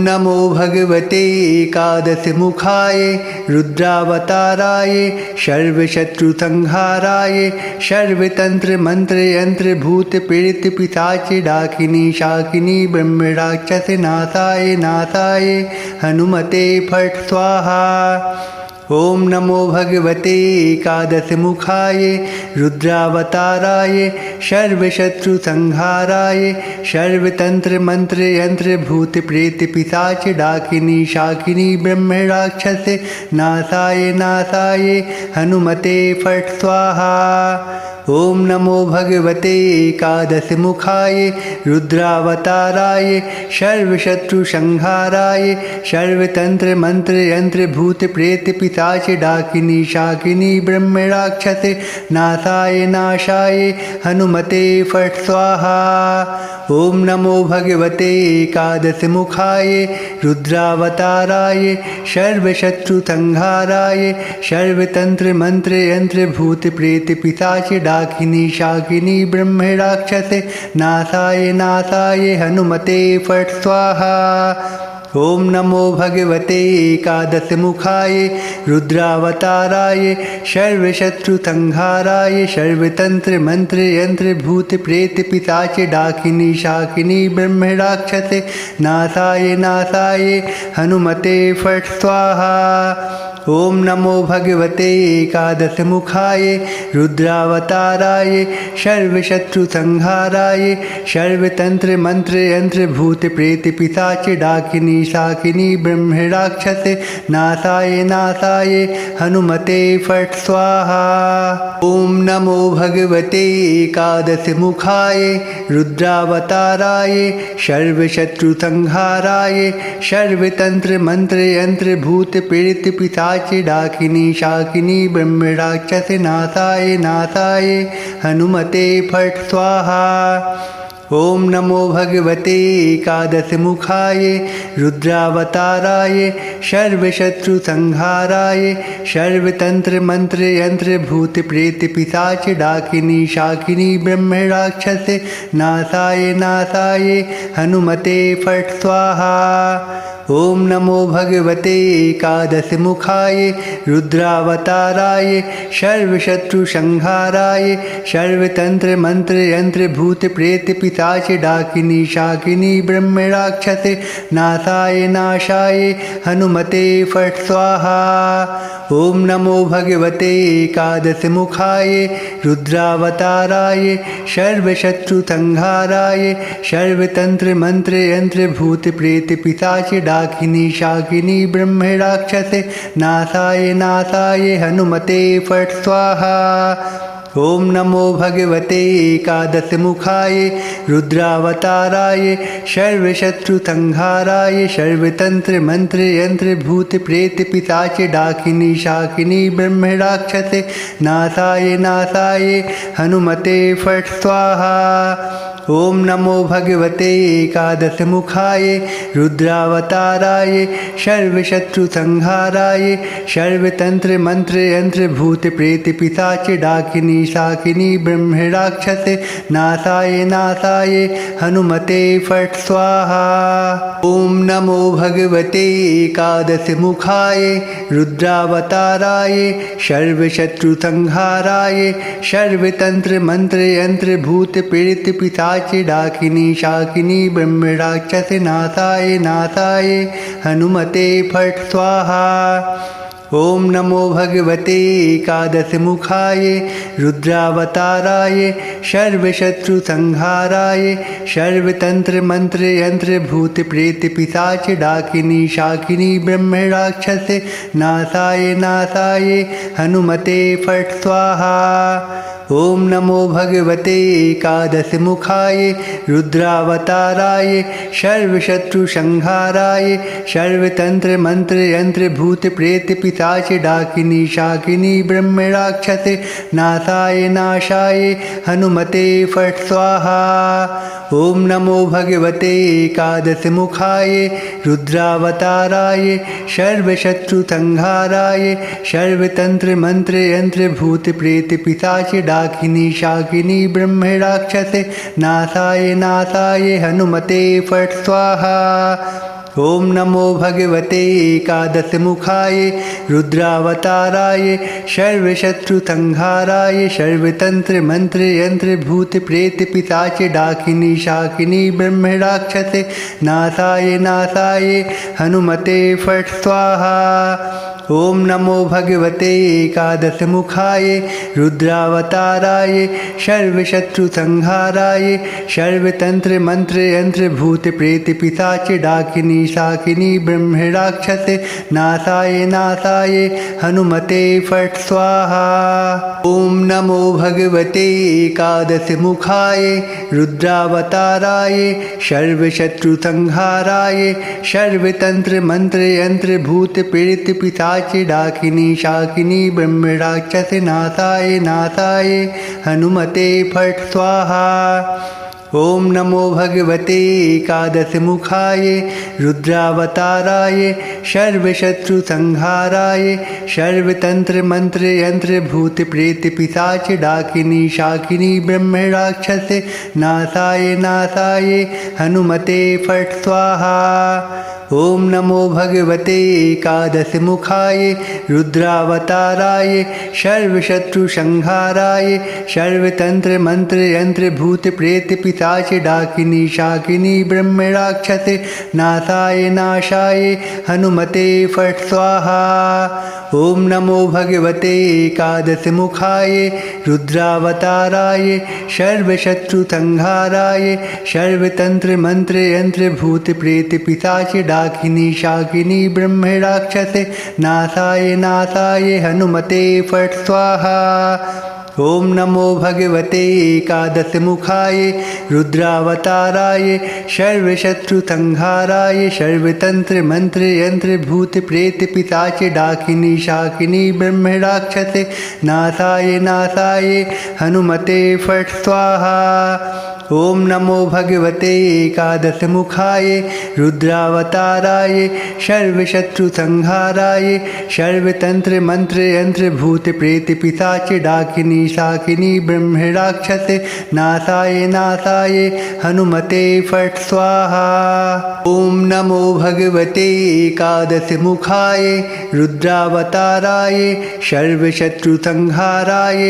नमो भगवते एकादशमुखाय रुद्रावताराय सर्वशत्रुसंहाराय सर्वतन्त्रमन्त्रयन्त्रभूतप्रेतपिशाच डाकिनी शाकिनी ब्रह्मराक्षसनाशाय नाशाय हनुमते फट् स्वाहा। ओम नमो भगवते एकादशमुखाय रुद्रावताराय सर्वशत्रुसंहाराय सर्वतन्त्रमन्त्रयन्त्रभूतप्रेतपिशाच डाकिनी शाकिनी ब्रह्मराक्षसनाशाय नाशाय हनुमते फट् स्वाहा। ओम नमो भगवते एकादशमुखाय रुद्रावताराय सर्वशत्रुसंहाराय सर्वतन्त्रमन्त्रयन्त्रभूतप्रेतपिशाच डाकिनी शाकिनी ब्रह्मराक्षसनाशाय नाशाय हनुमते फट् स्वाहा। ओम नमो भगवते एकादशमुखाय रुद्रावताराय सर्वशत्रुसंहाराय सर्वतन्त्रमन्त्रयन्त्रभूतप्रेतपिशाच डाकिनी शाकिनी ब्रह्मराक्षसनाशाय नाशाय हनुमते फट् स्वाहा। ओम नमो भगवते एकादशमुखाय रुद्रावताराय सर्वशत्रुसंहाराय सर्वतन्त्रमन्त्रयन्त्रभूतप्रेतपिशाच डाकिनी शाकिनी ब्रह्मराक्षसनाशाय नाशाय हनुमते फट् स्वाहा। ओम नमो भगवते एकादशमुखाय रुद्रावताराय सर्वशत्रुसंहाराय सर्वतन्त्रमन्त्रयन्त्रभूतप्रेतपिशाच डाकिनी शाकिनी ब्रह्मराक्षसनाशाय नाशाय हनुमते फट् स्वाहा। ओम नमो भगवते एकादशमुखाय रुद्रावताराय सर्वशत्रुसंहाराय सर्वतन्त्रमन्त्रयन्त्रभूतप्रेतपिशाच डाकिनी शाकिनी ब्रह्मराक्षसनाशाय नाशाय हनुमते फट् स्वाहा। ओम नमो भगवते एकादशमुखाय रुद्रावताराय सर्वशत्रुसंहाराय सर्वतन्त्रमन्त्रयन्त्रभूतप्रेतपिशाच डाकिनी शाकिनी ब्रह्मराक्षसनाशाय नाशाय हनुमते फट् स्वाहा। ओम नमो भगवते एकादशमुखाय रुद्रावताराय सर्वशत्रुसंहाराय सर्वतन्त्रमन्त्रयन्त्रभूतप्रेतपिशाच डाकिनी शाकिनी ब्रह्मराक्षसनाशाय नाशाय हनुमते फट् स्वाहा। ओम नमो भगवते एकादशमुखाय रुद्रावताराय सर्वशत्रुसंहाराय सर्वतन्त्रमन्त्रयन्त्रभूतप्रेतपिशाच डाकिनी शाकिनी ब्रह्मराक्षसनाशाय नाशाय हनुमते फट् स्वाहा। ओम नमो भगवते एकादशमुखाय रुद्रावताराय सर्वशत्रुसंहाराय सर्वतन्त्रमन्त्रयन्त्रभूतप्रेतपिशाच डाकिनी शाकिनी ब्रह्मराक्षसनाशाय नाशाय हनुमते फट् स्वाहा। ओम नमो भगवते एकादशमुखाय रुद्रावताराय सर्वशत्रुसंहाराय सर्वतन्त्रमन्त्रयन्त्रभूतप्रेतपिशाच डाकिनी शाकिनी ब्रह्मराक्षसनाशाय नाशाय हनुमते फट् स्वाहा। ओम नमो भगवते एकादशमुखाय रुद्रावताराय सर्वशत्रुसंहाराय सर्वतन्त्रमन्त्रयन्त्रभूतप्रेतपिशाच डाकिनी शाकिनी ब्रह्मराक्षसनाशाय नाशाय हनुमते फट् स्वाहा। ओम नमो भगवते एकादशमुखाय रुद्रावताराय सर्वशत्रुसंहाराय सर्वतन्त्रमन्त्रयन्त्रभूतप्रेतपिशाच डाकिनी शाकिनी ब्रह्मराक्षसनाशाय नाशाय हनुमते फट् स्वाहा। ओम नमो भगवते एकादशमुखाय रुद्रावताराय सर्वशत्रुसंहाराय सर्वतन्त्रमन्त्रयन्त्रभूतप्रेतपिशाच डाकिनी शाकिनी ब्रह्मराक्षसनाशाय नाशाय हनुमते फट् स्वाहा। ओम नमो भगवते एकादशमुखाय रुद्रावताराय सर्वशत्रुसंहाराय सर्वतन्त्रमन्त्रयन्त्रभूतप्रेतपिशाच डाकिनी शाकिनी ब्रह्मराक्षसनाशाय नाशाय हनुमते फट् स्वाहा। ॐ नमो भगवते एकादशमुखाय रुद्रावताराय सर्वशत्रुसंहाराय सर्वतन्त्रमन्त्रयन्त्रभूतप्रेतपिशाच डाकिनी शाकिनी ब्रह्मराक्षसे नाशाय नाशाय हनुमते फट् स्वाहा। ॐ नमो भगवते एकादशमुखाय रुद्रावताराय सर्वशत्रुसंहाराय सर्वतन्त्रमन्त्रयन्त्रभूतप्रेतपिशाच डाकिनी शाकिनी ब्रह्मराक्षसे नाशाय नाशाय हनुमते फट् स्वाहा। ॐ नमो भगवते एकादशमुखाय रुद्रावताराय सर्वशत्रुसंहाराय सर्वतन्त्रमन्त्रयन्त्रभूतप्रेतपिशाच डाकिनी शाकिनी ब्रह्मराक्षसे नाशाय नाशाय हनुमते फट् स्वाहा। ॐ नमो भगवते एकादशमुखाय रुद्रावताराय सर्वशत्रुसंहाराय सर्वतन्त्रमन्त्रयन्त्रभूतप्रेतपिशाच डाकिनी शाकिनी ब्रह्मराक्षसे नाशाय नाशाय हनुमते फट् स्वाहा। ॐ नमो भगवते एकादशमुखाय रुद्रावताराय सर्वशत्रुसंहाराय सर्वतन्त्रमन्त्रयन्त्रभूतप्रेतपिशाच डाकिनी शाकिनी ब्रह्मराक्षसे नाशाय नाशाय हनुमते फट् स्वाहा। ॐ नमो भगवते एकादशमुखाय रुद्रावताराय सर्वशत्रुसंहाराय सर्वतन्त्रमन्त्रयन्त्रभूतप्रेतपिशाच डाकिनी शाकिनी ब्रह्मराक्षसे नाशाय नाशाय हनुमते फट् स्वाहा। ॐ नमो भगवते एकादशमुखाय रुद्रावताराय सर्वशत्रुसंहाराय सर्वतन्त्रमन्त्रयन्त्रभूतप्रेतपिशाच डाकिनी शाकिनी ब्रह्मराक्षसे नाशाय नाशाय हनुमते फट् स्वाहा। ॐ नमो भगवते एकादशमुखाय रुद्रावताराय सर्वशत्रुसंहाराय सर्वतन्त्रमन्त्रयन्त्रभूतप्रेतपिशाच डाकिनी शाकिनी ब्रह्मराक्षसे नाशाय नाशाय हनुमते फट् स्वाहा। ॐ नमो भगवते एकादशमुखाय रुद्रावताराय सर्वशत्रुसंहाराय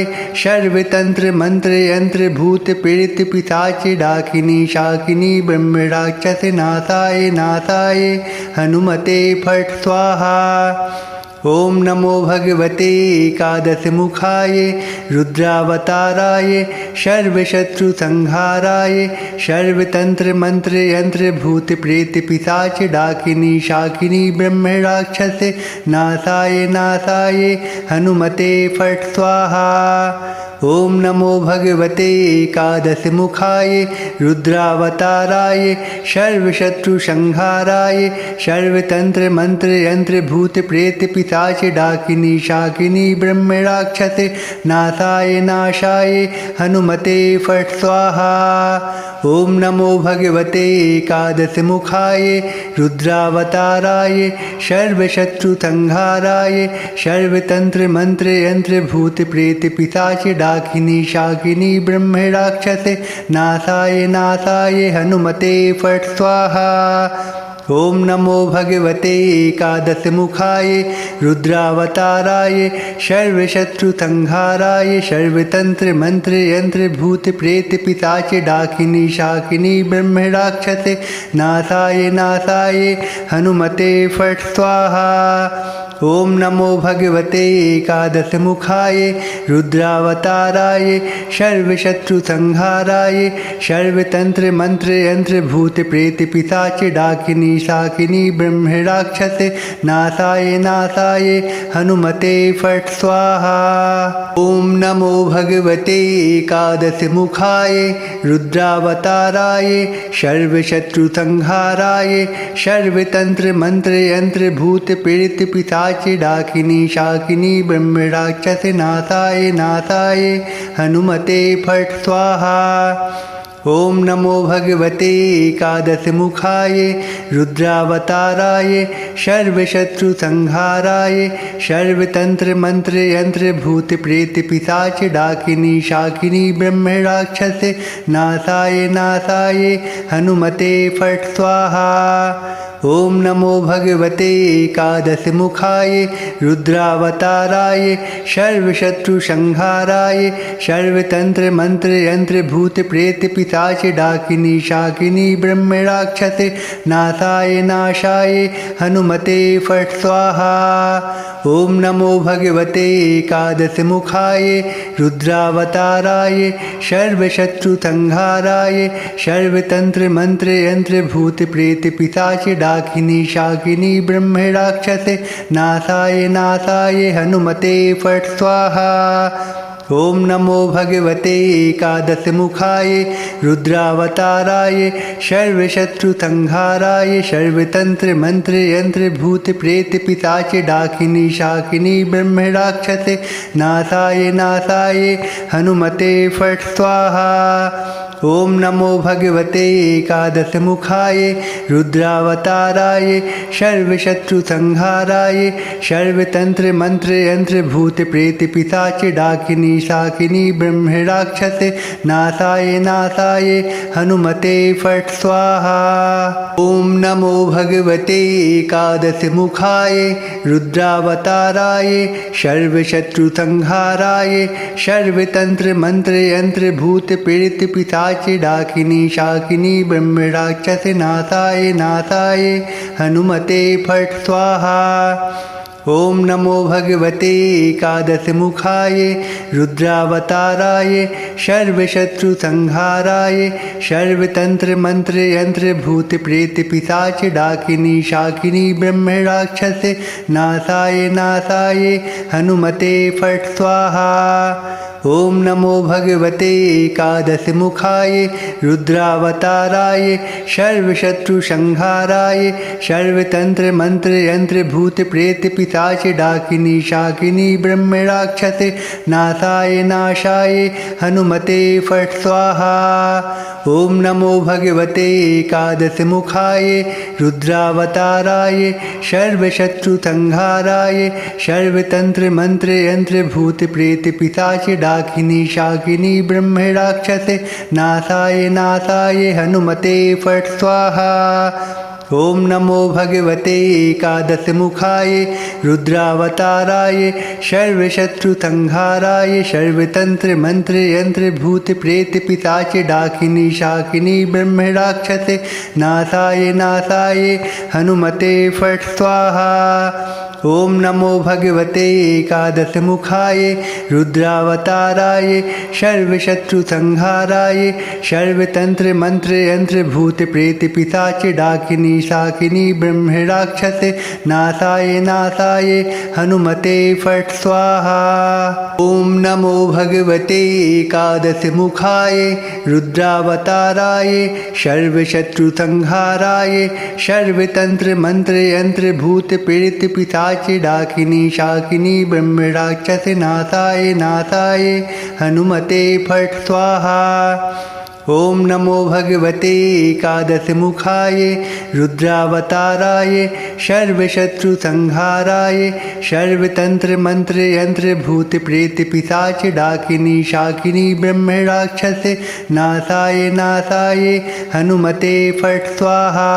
सर्वतन्त्रमन्त्रयन्त्रभूतप्रेतपिशाच डाकिनी शाकिनी ब्रह्मराक्षसे नाशाय नाशाय हनुमते फट् स्वाहा। ॐ नमो भगवते एकादशमुखाय रुद्रावताराय सर्वशत्रुसंहाराय सर्वतन्त्रमन्त्रयन्त्रभूतप्रेतपिशाच डाकिनी शाकिनी ब्रह्मराक्षसे नाशाय नाशाय हनुमते फट् स्वाहा। ॐ नमो भगवते एकादशमुखाय रुद्रावताराय सर्वशत्रुसंहाराय सर्वतन्त्रमन्त्रयन्त्रभूतप्रेतपिशाच डाकिनी शाकिनी ब्रह्मराक्षसे नाशाय नाशाय हनुमते फट् स्वाहा। ॐ नमो भगवते एकादशमुखाय रुद्रावताराय सर्वशत्रुसंहाराय सर्वतन्त्रमन्त्रयन्त्रभूतप्रेतपिशाच डाकिनी शाकिनी ब्रह्मराक्षसे नाशाय नाशाय हनुमते फट् स्वाहा। ॐ नमो भगवते एकादशमुखाय रुद्रावताराय सर्वशत्रुसंहाराय सर्वतन्त्रमन्त्रयन्त्रभूतप्रेतपिशाच डाकिनी शाकिनी ब्रह्मराक्षसे नाशाय नाशाय हनुमते फट् स्वाहा। ॐ नमो भगवते एकादशमुखाय रुद्रावताराय सर्वशत्रुसंहाराय सर्वतन्त्रमन्त्रयन्त्रभूतप्रेतपिशाच डाकिनी शाकिनी ब्रह्मराक्षसे नाशाय नाशाय हनुमते फट् स्वाहा। ॐ नमो भगवते एकादशमुखाय रुद्रावताराय सर्वशत्रुसंहाराय सर्वतन्त्रमन्त्रयन्त्रभूतप्रेतपिशाच डाकिनी शाकिनी ब्रह्मराक्षसे नाशाय नाशाय हनुमते फट् स्वाहा। ॐ नमो भगवते एकादशमुखाय रुद्रावताराय सर्वशत्रुसंहाराय सर्वतन्त्रमन्त्रयन्त्रभूतप्रेतपिशाच डाकिनी शाकिनी ब्रह्मराक्षसे नाशाय नाशाय हनुमते फट् स्वाहा। ओम नमो भगवते एकादशमुखाय रुद्रावताराय सर्वशत्रुसंहाराय सर्वतंत्र मंत्र यंत्र भूत प्रेत पिशाच डाकिनी शाकिनी ब्रह्म राक्षस नाशाय नाशाय हनुमते फट स्वाहा। ओम नमो भगवते एकादशमुखाय रुद्रावताराय सर्वशत्रुसंहाराय सर्वतंत्र मंत्र यंत्र भूत प्रेत पिशाच डाकिनी शाकिनी ब्रह्म राक्षस नाशाय नाशाय हनुमते फट स्वाहा। ओम नमो भगवते एकादशमुखाय रुद्रावताराय सर्वशत्रुसंहाराय सर्वतंत्र मंत्र यंत्र भूत प्रेत पिशाच डाकिनी शाकिनी ब्रह्म राक्षस नाशाय नाशाय हनुमते फट स्वाहा। ओम नमो भगवते एकादशमुखाय रुद्रावताराय सर्वशत्रुसंहाराय सर्वतंत्र मंत्र यंत्र भूत प्रेत पिशाच डाकिनी शाकिनी ब्रह्म राक्षस नाशाय नाशाय हनुमते फट स्वाहा। ओम नमो भगवते एकादशमुखाय रुद्रावताराय सर्वशत्रुसंहाराय सर्वतंत्र मंत्र यंत्र भूत प्रेत पिशाच डाकिनी शाकिनी ब्रह्म राक्षस नाशाय नाशाय हनुमते फट स्वाहा। ओम नमो भगवते एकादशमुखाय रुद्रावताराय सर्वशत्रुसंहाराय सर्वतंत्र मंत्र यंत्र भूत प्रेत पिशाच डाकिनी शाकिनी ब्रह्म राक्षस नाशाय नाशाय हनुमते फट स्वाहा। ओम नमो भगवते एकादशमुखाय रुद्रावताराय सर्वशत्रुसंहाराय सर्वतंत्र मंत्र यंत्र भूत प्रेत पिशाच डाकिनी शाकिनी ब्रह्म राक्षस नाशाय नाशाय हनुमते फट स्वाहा। ओम नमो भगवते एकादशमुखाय रुद्रावताराय सर्वशत्रुसंहाराय सर्वतंत्र मंत्र यंत्र भूत प्रेत पिशाच डाकिनी शाकिनी ब्रह्म राक्षस नाशाय नाशाय हनुमते फट स्वाहा। ओम नमो भगवते एकादशमुखाय रुद्रावताराय सर्वशत्रुसंहाराय सर्वतंत्र मंत्र यंत्र भूत प्रेत पिशाच डाकिनी शाकिनी ब्रह्म राक्षस नाशाय नाशाय हनुमते फट स्वाहा। ओम नमो भगवते एकादशमुखाय रुद्रावताराय सर्वशत्रुसंहाराय सर्वतंत्र मंत्र यंत्र भूत प्रेत पिशाच डाकिनी शाकिनी ब्रह्म राक्षस नाशाय नाशाय हनुमते फट स्वाहा। ओम नमो भगवते एकादशमुखाय रुद्रावताराय सर्वशत्रुसंहाराय सर्वतंत्र मंत्र यंत्र भूत प्रेत पिशाच डाकिनी शाकिनी ब्रह्म राक्षस नाशाय नाशाय हनुमते फट स्वाहा। ओम नमो भगवते एकादशमुखाय रुद्रावताराय सर्वशत्रुसंहाराय सर्वतंत्र मंत्र यंत्र भूत प्रेत पिशाच डाकिनी शाकिनी ब्रह्म राक्षस नाशाय नाशाय हनुमते फट स्वाहा।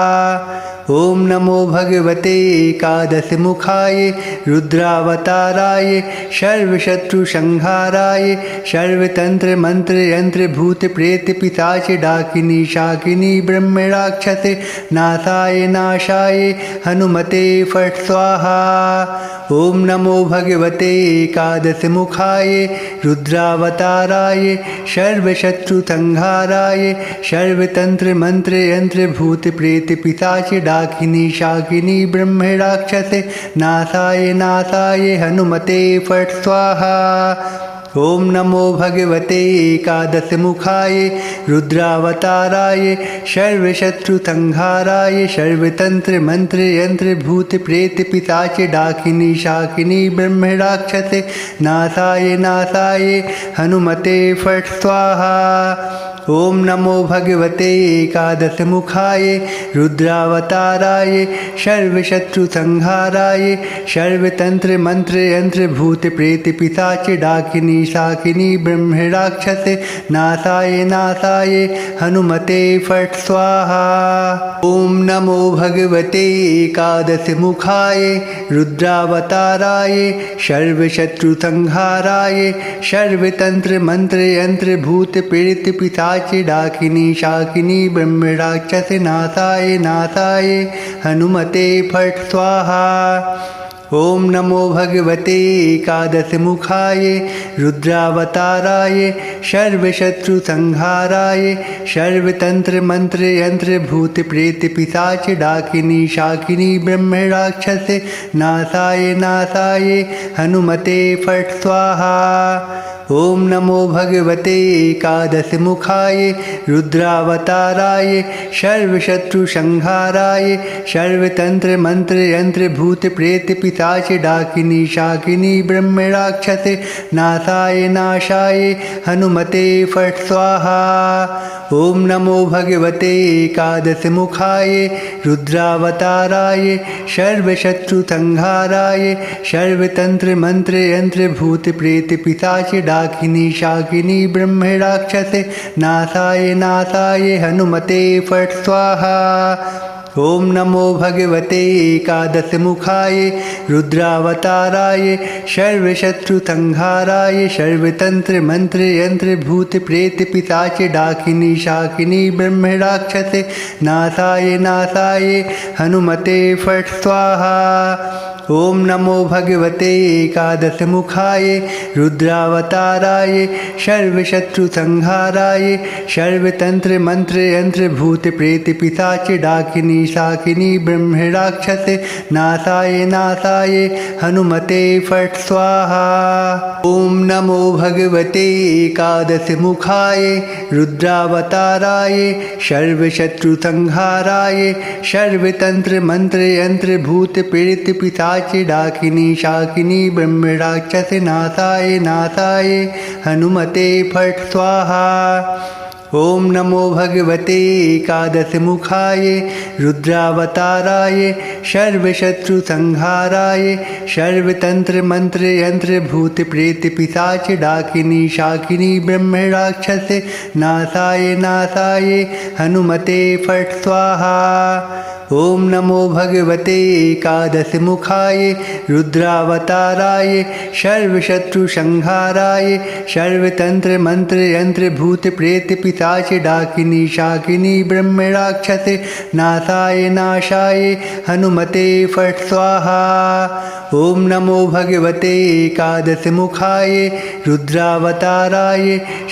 ओम नमो भगवते एकादशमुखाय रुद्रावताराय सर्वशत्रुसंहाराय सर्वतंत्र मंत्र यंत्र भूत प्रेत पिशाच डाकिनी शाकिनी ब्रह्म राक्षस नाशाय नाशाय हनुमते फट स्वाहा। ओम नमो भगवते एकादशमुखाय रुद्रावताराय सर्वशत्रुसंहाराय सर्वतंत्र मंत्र यंत्र भूत प्रेत पिशाच डाकिनी शाकिनी ब्रह्म राक्षस नाशाय नाशाय हनुमते फट स्वाहा। ओम नमो भगवते एकादशमुखाय रुद्रावताराय सर्वशत्रुसंहाराय सर्वतंत्र मंत्र यंत्र भूत प्रेत पिशाच डाकिनी शाकिनी ब्रह्म राक्षस नाशाय नाशाय हनुमते फट स्वाहा। ॐ नमो भगवते एकादशमुखाय रुद्रावताराय सर्वशत्रुसंहाराय सर्वतन्त्रमन्त्रयन्त्रभूतप्रेतपिशाच डाकिनी शाकिनी ब्रह्मराक्षस नाशाय नाशाय हनुमते फट् स्वाहा। ॐ नमो भगवते एकादशमुखाय रुद्रावताराय सर्वशत्रुसंहाराय सर्वतन्त्रमन्त्रयन्त्रभूतप्रेतपिशाच डाकिनी शाकिनी ब्रह्मराक्षस नाशाय नाशाय हनुमते फट् स्वाहा। ॐ नमो भगवते एकादशमुखाय रुद्रावताराय सर्वशत्रुसंहाराय सर्वतन्त्रमन्त्रयन्त्रभूतप्रेतपिशाच डाकिनी शाकिनी ब्रह्मराक्षस नाशाय नाशाय हनुमते फट् स्वाहा। ॐ नमो भगवते एकादशमुखाय रुद्रावताराय सर्वशत्रुसंहाराय सर्वतन्त्रमन्त्रयन्त्रभूतप्रेतपिशाच डाकिनी शाकिनी ब्रह्मराक्षस नाशाय नाशाय हनुमते फट् स्वाहा। ॐ नमो भगवते एकादशमुखाय रुद्रावताराय सर्वशत्रुसंहाराय सर्वतन्त्रमन्त्रयन्त्रभूतप्रेतपिशाच डाकिनी शाकिनी ब्रह्मराक्षस नाशाय नाशाय हनुमते फट् स्वाहा। ॐ नमो भगवते एकादशमुखाय रुद्रावताराय सर्वशत्रुसंहाराय सर्वतन्त्रमन्त्रयन्त्रभूतप्रेतपिशाच डाकिनी शाकिनी ब्रह्मराक्षस नाशाय नाशाय हनुमते फट् स्वाहा। ॐ नमो भगवते एकादशमुखाय रुद्रावताराय सर्वशत्रुसंहाराय सर्वतन्त्रमन्त्रयन्त्रभूतप्रेतपिशाच डाकिनी शाकिनी ब्रह्मराक्षस नाशाय नाशाय हनुमते फट् स्वाहा। ॐ नमो भगवते एकादशमुखाय रुद्रावताराय सर्वशत्रुसंहाराय सर्वतन्त्रमन्त्रयन्त्रभूतप्रेतपिशाच डाकिनी शाकिनी ब्रह्मराक्षस नाशाय नाशाय हनुमते फट् स्वाहा। ॐ नमो भगवते एकादशमुखाय रुद्रावताराय सर्वशत्रुसंहाराय सर्वतन्त्रमन्त्रयन्त्रभूतप्रेतपिशाच डाकिनी शाकिनी ब्रह्मराक्षस नाशाय नाशाय हनुमते फट् स्वाहा। ॐ नमो भगवते एकादशमुखाय रुद्रावताराय सर्वशत्रुसंहाराय सर्वतन्त्रमन्त्रयन्त्रभूतप्रेतपिशाच डाकिनी शाकिनी ब्रह्मराक्षस नाशाय नाशाय हनुमते फट् स्वाहा। ॐ नमो भगवते एकादशमुखाय रुद्रावताराय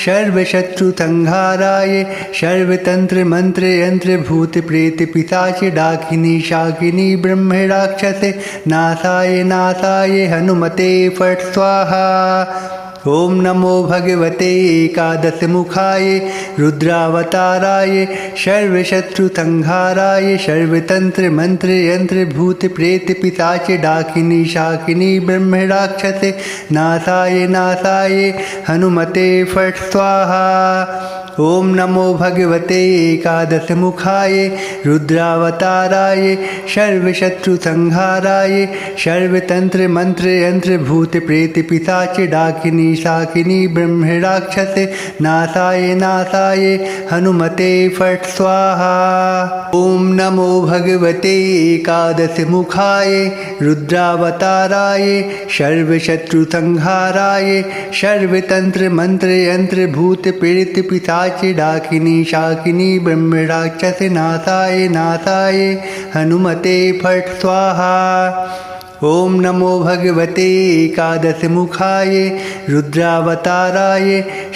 सर्वशत्रुसंहाराय सर्वतन्त्रमन्त्रयन्त्रभूतप्रेतपिशाच डाकिनी शाकिनी ब्रह्मराक्षस नाशाय नाशाय हनुमते फट् स्वाहा। ॐ नमो भगवते एकादशमुखाय रुद्रावताराय सर्वशत्रुसंहाराय सर्वतन्त्रमन्त्रयन्त्रभूतप्रेतपिशाच डाकिनी शाकिनी ब्रह्मराक्षस नाशाय नाशाय हनुमते फट् स्वाहा। ॐ नमो भगवते एकादशमुखाय रुद्रावताराय सर्वशत्रुसंहाराय सर्वतन्त्रमन्त्रयन्त्रभूतप्रेतपिशाच डाकिनी शाकिनी ब्रह्मराक्षस नाशाय नाशाय हनुमते फट् स्वाहा। ॐ नमो भगवते एकादशमुखाय रुद्रावताराय सर्वशत्रुसंहाराय सर्वतन्त्रमन्त्रयन्त्रभूतप्रेतपिशाच डाकिनी शाकिनी ब्रह्मराक्षस नाशाय नाशाय हनुमते फट् स्वाहा। ॐ नमो भगवते एकादशमुखाय रुद्रावताराय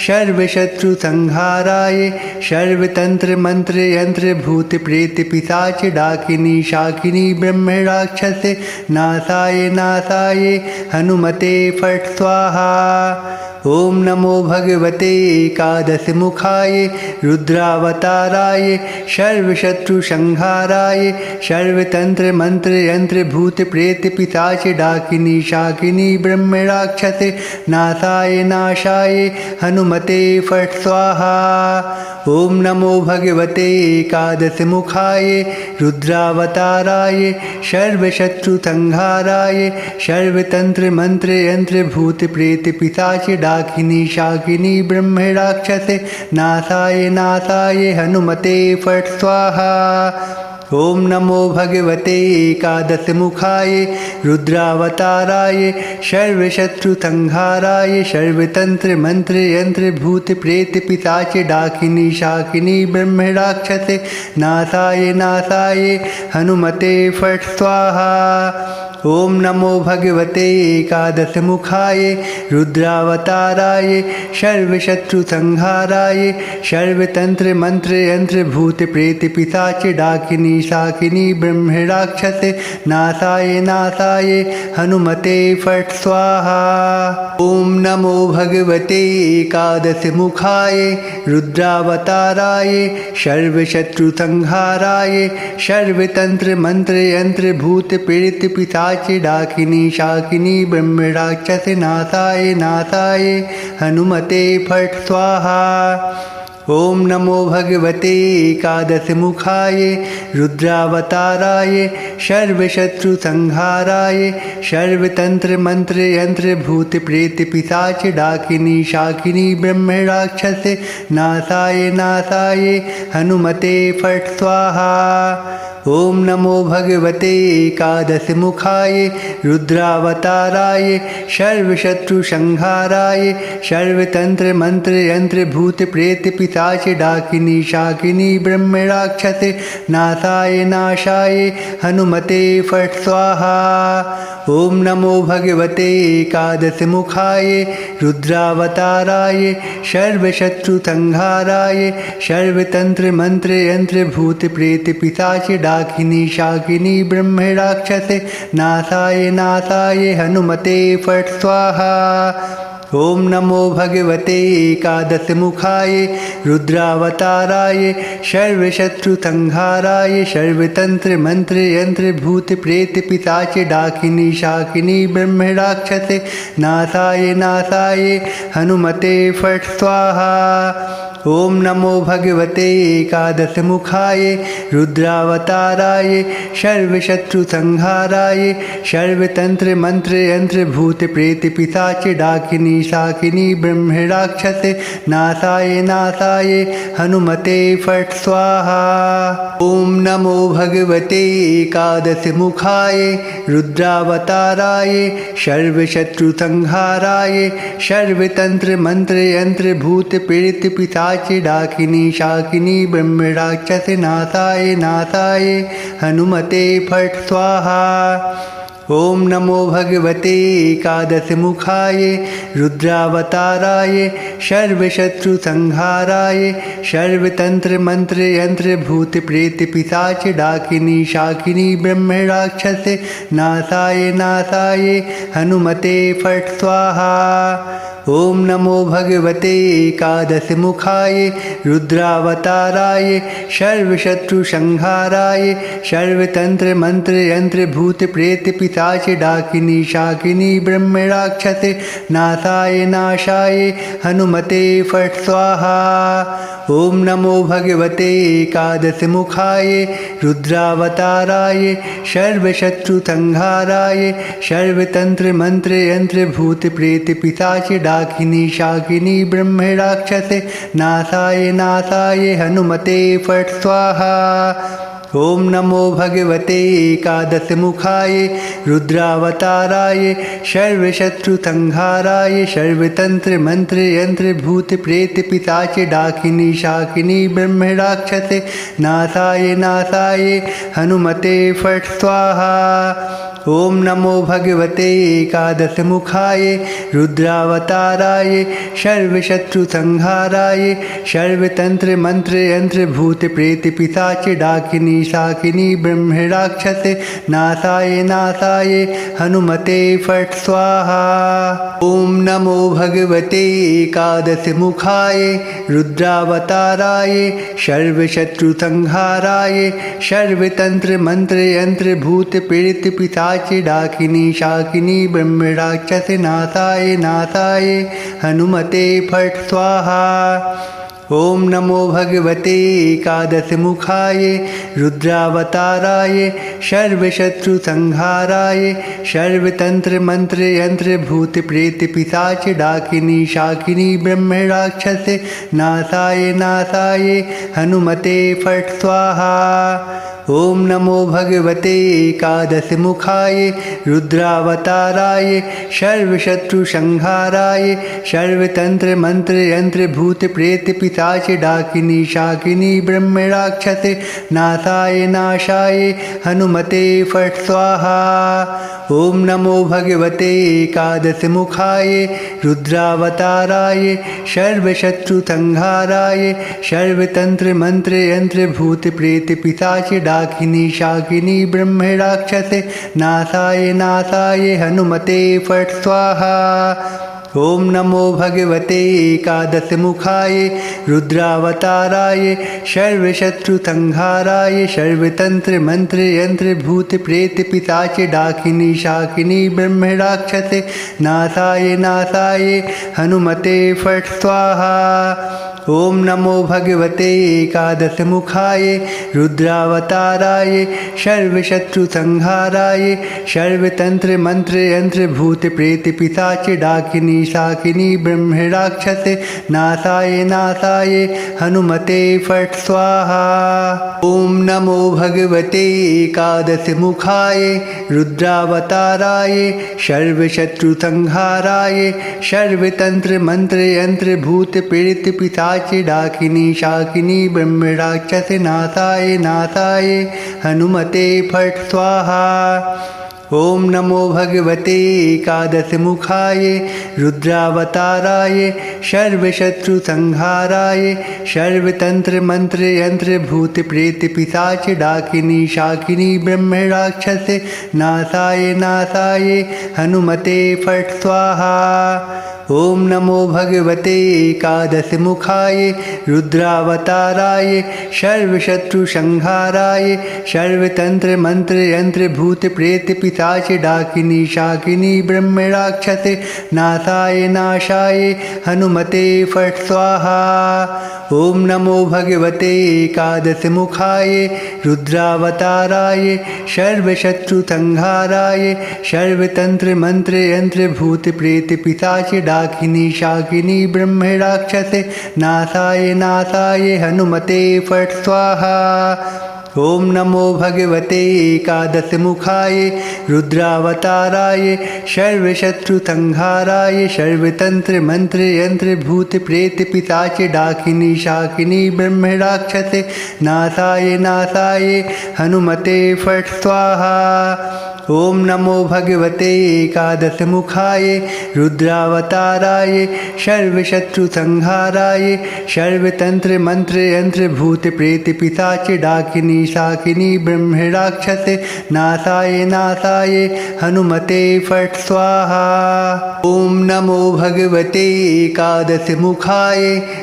सर्वशत्रुसंहाराय सर्वतन्त्रमन्त्रयन्त्रभूतप्रेतपिशाच डाकिनी शाकिनी ब्रह्मराक्षस नाशाय नाशाय हनुमते फट् स्वाहा। ओम नमो भगवते एकादशमुखाय रुद्रावताराय सर्वशत्रुसंहाराय सर्वतंत्र मंत्र यंत्र भूत प्रेत पिशाच डाकिनी शाकिनी ब्रह्मराक्षस नाशाय नाशाय हनुमते फट् स्वाहा। ओम नमो भगवते एकादशमुखाय रुद्रावताराय सर्वशत्रुसंहाराय सर्वतंत्र मंत्र यंत्र भूत प्रेत पिशाच डाकिनी शाकिनी ब्रह्मराक्षस नाशाय नाशाय हनुमते फट् स्वाहा। ओम नमो भगवते एकादशमुखाय रुद्रावताराय सर्वशत्रुसंहाराय सर्वतंत्र मंत्र यंत्र भूत प्रेत पिशाच डाकिनी शाकिनी ब्रह्मराक्षस नाशाय नाशाय हनुमते फट् स्वाहा। ओम नमो भगवते एकादशमुखाय रुद्रावताराय सर्वशत्रुसंहाराय सर्वतंत्र मंत्र यंत्र भूत प्रेत पिशाच डाकिनी शाकिनी ब्रह्मराक्षस नाशाय नाशाय हनुमते फट् स्वाहा। ओम नमो भगवते एकादशमुखाय रुद्रावताराय सर्वशत्रुसंहाराय सर्वतंत्र मंत्र यंत्र भूत प्रेत पिशाच डाकिनी शाकिनी ब्रह्मराक्षस नाशाय नाशाय हनुमते फट् स्वाहा। ओम नमो भगवते एकादशमुखाय रुद्रावताराय सर्वशत्रुसंहाराय सर्वतंत्र मंत्र यंत्र भूत प्रेत पिशाच डाकिनी शाकिनी ब्रह्मराक्षस नाशाय नाशाय हनुमते फट् स्वाहा। ओम नमो भगवते एकादशमुखाय रुद्रावताराय सर्वशत्रुसंहाराय सर्वतंत्र मंत्र यंत्र भूत प्रेत पिशाच डाकिनी शाकिनी ब्रह्मराक्षस नाशाय नाशाय हनुमते फट् स्वाहा। ओम नमो भगवते एकादशमुखाय रुद्रावताराय सर्वशत्रुसंहाराय सर्वतंत्र मंत्र यंत्र भूत प्रेत पिशाच डाकिनी शाकिनी ब्रह्मराक्षस नाशाय नाशाय हनुमते फट् स्वाहा। ओम नमो भगवते एकादशमुखाय रुद्रावताराय सर्वशत्रुसंहाराय सर्वतंत्र मंत्र यंत्र भूत प्रेत पिशाच डाकिनी शाकिनी ब्रह्मराक्षस नाशाय नाशाय हनुमते फट् स्वाहा। ओम नमो भगवते एकादशमुखाय रुद्रावताराय सर्वशत्रुसंहाराय सर्वतंत्र मंत्र यंत्र भूत प्रेत पिशाच डाकिनी शाकिनी ब्रह्मराक्षस नाशाय नाशाय हनुमते फट् स्वाहा। ओम नमो भगवते एकादशमुखाय रुद्रावताराय सर्वशत्रुसंहाराय सर्वतंत्र मंत्र यंत्र भूत प्रेत पिशाच डाकिनी शाकिनी ब्रह्मराक्षस नाशाय नाशाय हनुमते फट् स्वाहा। ओम नमो भगवते एकादशमुखाय रुद्रावताराय सर्वशत्रुसंहाराय सर्वतंत्र मंत्र यंत्र भूत प्रेत पिशाच डाकिनी शाकिनी ब्रह्मराक्षस नाशाय नाशाय हनुमते फट् स्वाहा। ओम नमो भगवते एकादशमुखाय रुद्रावताराय सर्वशत्रुसंहाराय सर्वतंत्र मंत्र यंत्र भूत प्रेत पिशाच डाकिनी शाकिनी ब्रह्मराक्षस नाशाय नाशाय हनुमते फट् स्वाहा। ओम नमो भगवते एकादशमुखाय रुद्रावताराय सर्वशत्रुसंहाराय सर्वतंत्र मंत्र यंत्र भूत प्रेत पिशाच डाकिनी शाकिनी ब्रह्मराक्षस नाशाय नाशाय हनुमते फट् स्वाहा। ओम नमो भगवते एकादशमुखाय रुद्रावताराय सर्वशत्रुसंहाराय सर्वतंत्र मंत्र यंत्र भूत प्रेत पिशाच डाकिनी शाकिनी ब्रह्मराक्षस नाशाय नाशाय हनुमते फट् स्वाहा। ओम नमो भगवते एकादशमुखाय रुद्रावताराय सर्वशत्रुसंहाराय सर्वतंत्र मंत्र यंत्र भूत प्रेत पिशाच डाकिनी शाकिनी ब्रह्मराक्षस नाशाय नाशाय हनुमते फट् स्वाहा। ओम नमो भगवते एकादशमुखाय रुद्रावताराय सर्वशत्रुसंहाराय सर्वतंत्र मंत्र यंत्र भूत प्रेत पिशाच डाकिनी शाकिनी ब्रह्मराक्षस नाशाय नाशाय हनुमते फट् स्वाहा। ओम नमो भगवते एकादशमुखाय रुद्रावताराय सर्वशत्रुसंहाराय सर्वतंत्र मंत्र यंत्र भूत प्रेत पिशाच डाकिनी शाकिनी ब्रह्मराक्षस नाशाय नाशाय हनुमते फट् स्वाहा। ओम नमो भगवते एकादशमुखाय रुद्रावताराय सर्वशत्रुसंहाराय सर्वतंत्र मंत्र यंत्र भूत प्रेत पिशाच डाकिनी शाकिनी ब्रह्मराक्षस नाशाय नाशाय हनुमते फट् स्वाहा। ओम नमो भगवते एकादशमुखाय रुद्रावताराय सर्वशत्रुसंहाराय सर्वतंत्र मंत्र यंत्र भूत प्रेत पिशाच डाकिनी शाकिनी ब्रह्मराक्षस नाशाय नाशाय हनुमते फट् स्वाहा। ओम नमो भगवते एकादशमुखाय रुद्रावताराय सर्वशत्रुसंहाराय सर्वतंत्र मंत्र यंत्र भूत प्रेत पिशाच डाकिनी शाकिनी ब्रह्मराक्षस नाशाय नाशाय हनुमते फट् स्वाहा। ओम नमो भगवते एकादशमुखाय रुद्रावताराय सर्वशत्रुसंहाराय सर्वतंत्र मंत्र यंत्र भूत प्रेत पिशाच डाकिनी शाकिनी ब्रह्मराक्षस नाशाय नाशाय हनुमते फट् स्वाहा। ओम नमो भगवते एकादशमुखाय रुद्रावताराय सर्वशत्रुसंहाराय सर्वतंत्र मंत्र यंत्र भूत प्रेत पिशाच डाकिनी शाकिनी ब्रह्मराक्षस नाशाय नाशाय हनुमते फट् स्वाहा। ओम नमो भगवते एकादशमुखाय रुद्रावताराय सर्वशत्रुसंहाराय सर्वतंत्र मंत्र यंत्र भूत प्रेत पिशाच डाकिनी शाकिनी ब्रह्मराक्षस नाशाय नाशाय हनुमते फट् स्वाहा। ओम नमो भगवते एकादशमुखाय रुद्रावताराय सर्वशत्रुसंहाराय सर्वतंत्र मंत्र यंत्र भूत प्रेत पिशाच डाकिनी शाकिनी ब्रह्मराक्षस नाशाय नाशाय हनुमते फट् स्वाहा। ओम नमो भगवते एकादशमुखाय रुद्रावताराय सर्वशत्रुसंहाराय सर्वतंत्र मंत्र यंत्र भूत प्रेत पिशाच डाकिनी शाकिनी ब्रह्मराक्षस नाशाय नाशाय हनुमते फट् स्वाहा। ओम नमो भगवते एकादशमुखाय रुद्रावताराय सर्वशत्रुसंहाराय सर्वतंत्र मंत्र यंत्र भूत प्रेत पिशाच डाकिनी शाकिनी ब्रह्मराक्षस नाशाय नाशाय हनुमते फट् स्वाहा। ओम नमो भगवते एकादशमुखाय रुद्रावताराय सर्वशत्रुसंहाराय सर्वतंत्र मंत्र यंत्र भूत प्रेत पिशाच डाकिनी शाकिनी ब्रह्मराक्षस नाशाय नाशाय हनुमते फट् स्वाहा। ओम नमो भगवते एकादशमुखाय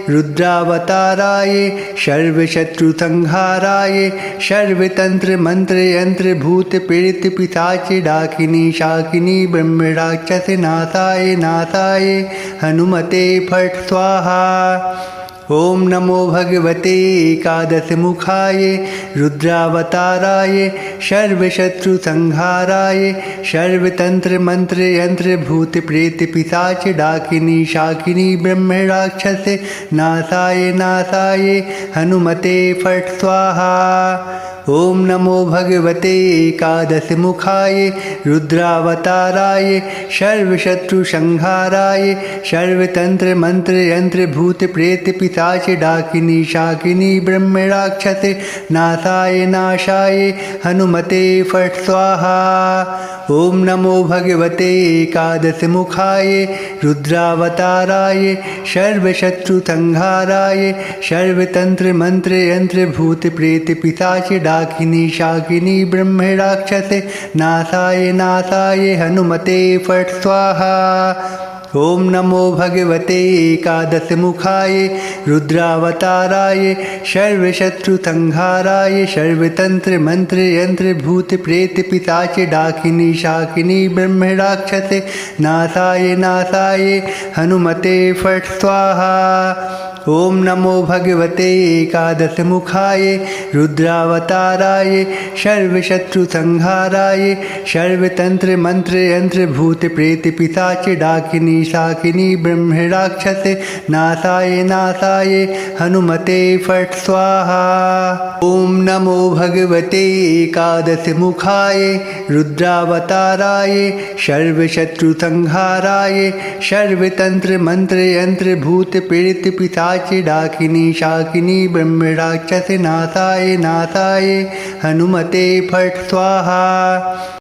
रुद्रावताराय सर्वशत्रुसंहाराय सर्वतंत्र मंत्र यंत्र भूत प्रेत पिशाच डाकिनी शाकिनी ब्रह्मराक्षस नाशाय नाशाय हनुमते फट् स्वाहा। ओम नमो भगवते एकादशमुखाय रुद्रावताराय सर्वशत्रुसंहाराय सर्वतंत्र मंत्र यंत्र भूत प्रेत पिशाच डाकिनी शाकिनी ब्रह्मराक्षस नाशाय नाशाय हनुमते फट् स्वाहा। ओम नमो भगवते एकादशमुखाय रुद्रावताराय सर्वशत्रुसंहाराय सर्वतंत्र मंत्र यंत्र भूत प्रेत पिशाच डाकिनी शाकिनी ब्रह्मराक्षस नाशाय नाशाय हनुमते फट स्वाहा। ओम नमो भगवते एकादशमुखाय रुद्रावताराय सर्वशत्रुसंहाराय सर्वतंत्र मंत्र यंत्र भूत प्रेत पिशाच डाकिनी शाकिनी ब्रह्मराक्षस नाशाय नाशाय हनुमते फट स्वाहा। ओम नमो भगवते एकादशमुखाय रुद्रावताराय सर्वशत्रुसंहाराय सर्वतंत्र मंत्र यंत्र भूत प्रेत पिशाच डाकिनी शाकिनी ब्रह्मराक्षस नाशाय नाशाय हनुमते फट स्वाहा। ओम नमो भगवते एकादशमुखाय रुद्रावताराय सर्वशत्रुसंहाराय सर्वतंत्र मंत्र यंत्र भूत प्रेत पिशाच डाकिनी शाकिनी ब्रह्मराक्षस नाशाय नाशाय हनुमते फट स्वाहा। ओम नमो भगवते एकादशमुखाय रुद्रावताराय सर्वशत्रुसंहाराय सर्वतंत्र मंत्र यंत्र भूत प्रेत पिशाच डाकिनी शाकिनी ब्रह्मराक्षस नाशाय नाशाय हनुमते फट स्वाहा।